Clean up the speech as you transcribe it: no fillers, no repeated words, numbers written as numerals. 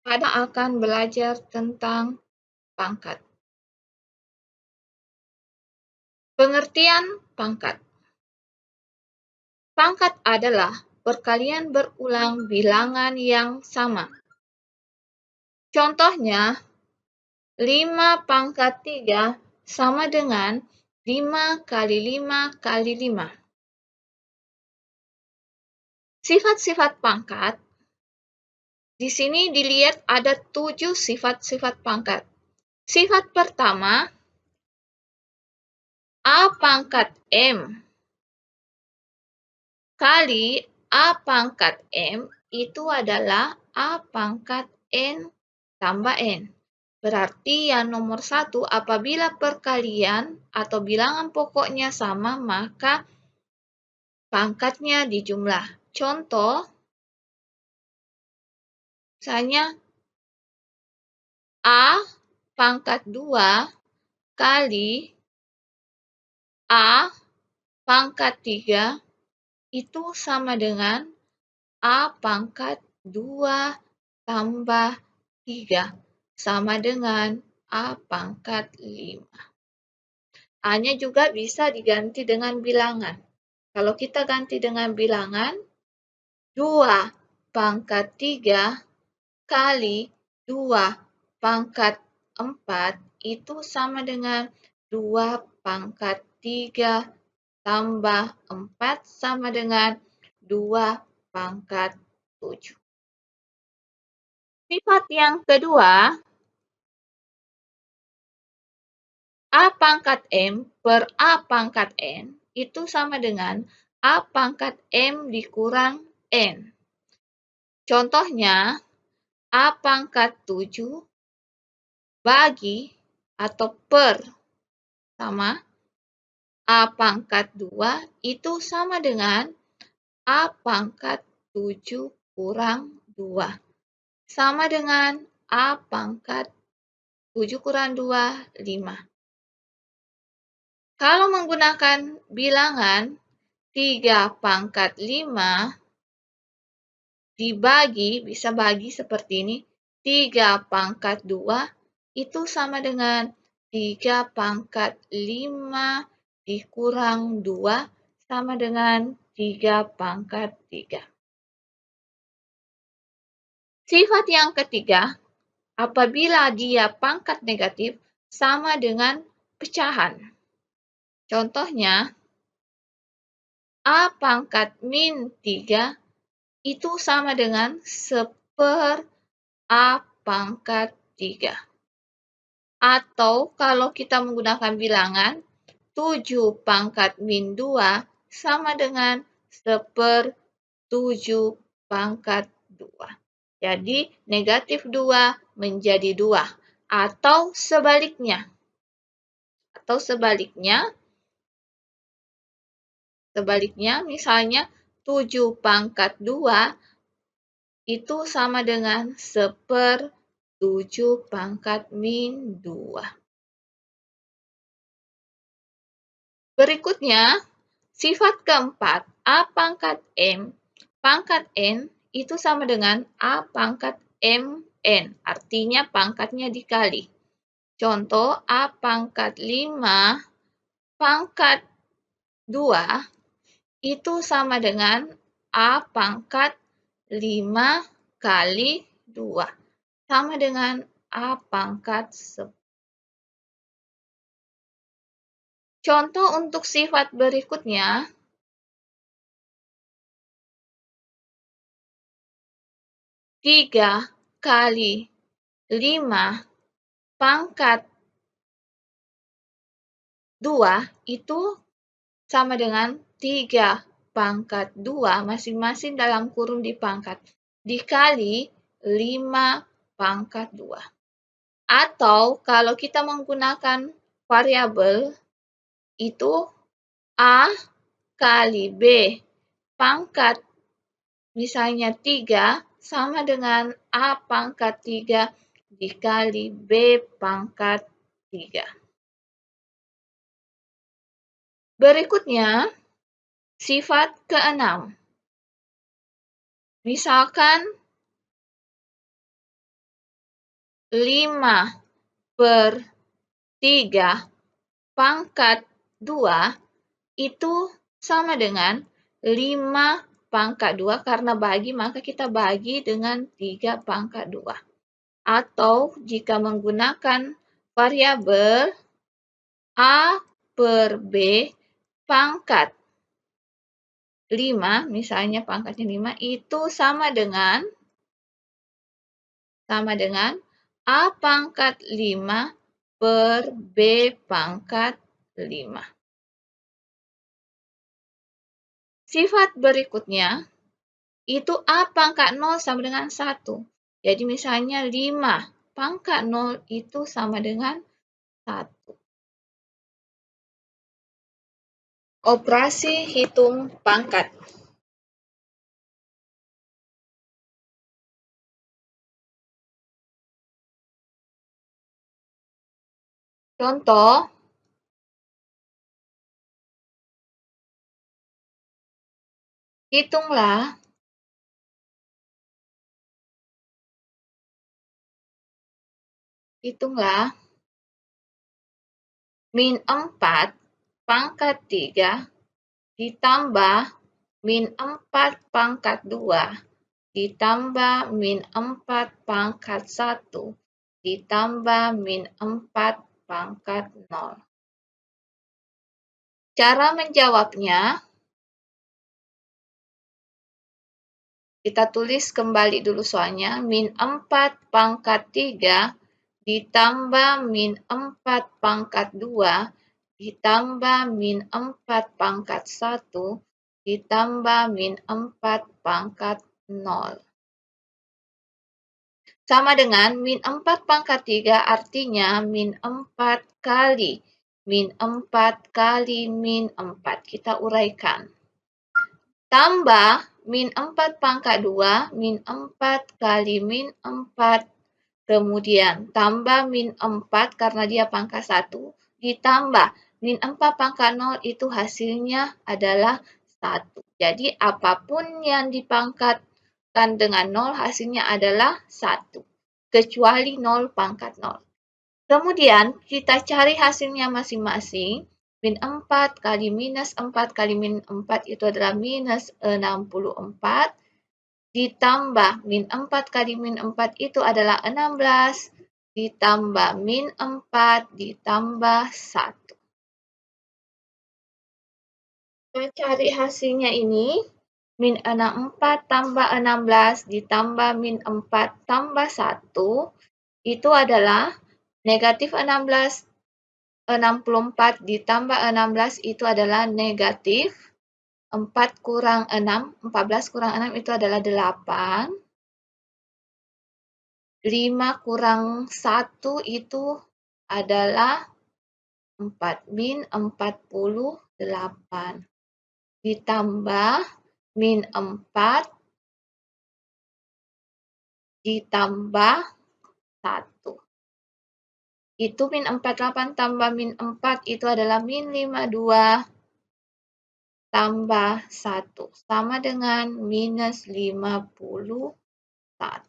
Kita akan belajar tentang pangkat. Pengertian pangkat. Pangkat adalah perkalian berulang bilangan yang sama. Contohnya, 5 pangkat 3 sama dengan 5 kali 5 kali 5. Sifat-sifat pangkat. Di sini dilihat ada 7 sifat-sifat pangkat. Sifat pertama, A pangkat M kali A pangkat M itu adalah A pangkat N tambah N. Berarti yang nomor 1, apabila perkalian atau bilangan pokoknya sama, maka pangkatnya dijumlah. Contoh, misalnya A pangkat 2 kali A pangkat 3 itu sama dengan A pangkat 2 tambah 3 sama dengan A pangkat 5. A-nya juga bisa diganti dengan bilangan. Kalau kita ganti dengan bilangan, 2 pangkat 3 kali 2 pangkat 4 itu sama dengan 2 pangkat 3 tambah 4 sama dengan 2 pangkat 7. Sifat yang kedua, A pangkat M per A pangkat N itu sama dengan A pangkat M dikurang N. Contohnya, A pangkat 7 bagi atau per sama A pangkat 2 itu sama dengan A pangkat 7 kurang 2. Sama dengan A pangkat 7 kurang 2, 5. Kalau menggunakan bilangan 3 pangkat 5 dibagi, bisa bagi seperti ini, 3 pangkat 2 itu sama dengan 3 pangkat 5 dikurang 2 sama dengan 3 pangkat 3. Sifat yang ketiga, apabila dia pangkat negatif sama dengan pecahan. Contohnya, A pangkat min 3 itu sama dengan 1/4 A pangkat 3. Atau kalau kita menggunakan bilangan, 7 pangkat min 2 sama dengan 1/7 pangkat 2. Jadi, negatif 2 menjadi 2. Atau sebaliknya. Sebaliknya, misalnya 7 pangkat 2 itu sama dengan 1/7 pangkat min 2. Berikutnya, sifat keempat, A pangkat M pangkat N itu sama dengan A pangkat MN. Artinya pangkatnya dikali. Contoh, A pangkat 5 pangkat 2 itu sama dengan A pangkat 5 kali 2. Sama dengan A pangkat 10. Contoh untuk sifat berikutnya, 3 kali 5 pangkat 2 itu sama dengan 3 pangkat 2 masing-masing dalam kurung dipangkat dikali 5 pangkat 2. Atau kalau kita menggunakan variabel itu A kali B pangkat misalnya 3 sama dengan A pangkat 3 dikali B pangkat 3. Berikutnya, sifat keenam. Misalkan 5/3 pangkat 2 itu sama dengan 5/2 karena bagi maka kita bagi dengan 3/2. Atau jika menggunakan variabel A per B pangkat 5, misalnya pangkatnya 5, itu sama dengan A pangkat 5 per B pangkat 5. Sifat berikutnya, itu A pangkat 0 sama dengan 1. Jadi misalnya 5 pangkat 0 itu sama dengan 1. Operasi hitung pangkat. Contoh, hitunglah min 4 pangkat 3 ditambah min 4 pangkat 2 ditambah min 4 pangkat 1 ditambah min 4 pangkat 0. Cara menjawabnya, kita tulis kembali dulu soalnya, min 4 pangkat 3 ditambah min 4 pangkat 2 ditambah min 4 pangkat 1 ditambah min 4 pangkat 0. Sama dengan min 4 pangkat 3 artinya min 4 kali min 4 kali min 4. Kita uraikan. Tambah min 4 pangkat 2, min 4 kali min 4. Kemudian tambah min 4 karena dia pangkat 1. Ditambah min 4 pangkat 0 itu hasilnya adalah 1. Jadi apapun yang dipangkatkan dengan 0 hasilnya adalah 1. Kecuali 0 pangkat 0. Kemudian kita cari hasilnya masing-masing. Min 4 kali minus 4 kali min 4 itu adalah minus 64. Ditambah min 4 kali min 4 itu adalah 16. Ditambah min 4 ditambah 1. Kita cari hasilnya ini. Min 64 tambah 16 ditambah min 4 tambah 1. Itu adalah negatif 64 ditambah 16 itu adalah negatif 4 kurang 6. 14 kurang 6 itu adalah 8. 5 kurang 1 itu adalah 4. Min 48. Ditambah min 4 ditambah 1. Itu min 48 tambah min 4 itu adalah min 52 tambah 1. Sama dengan minus 51.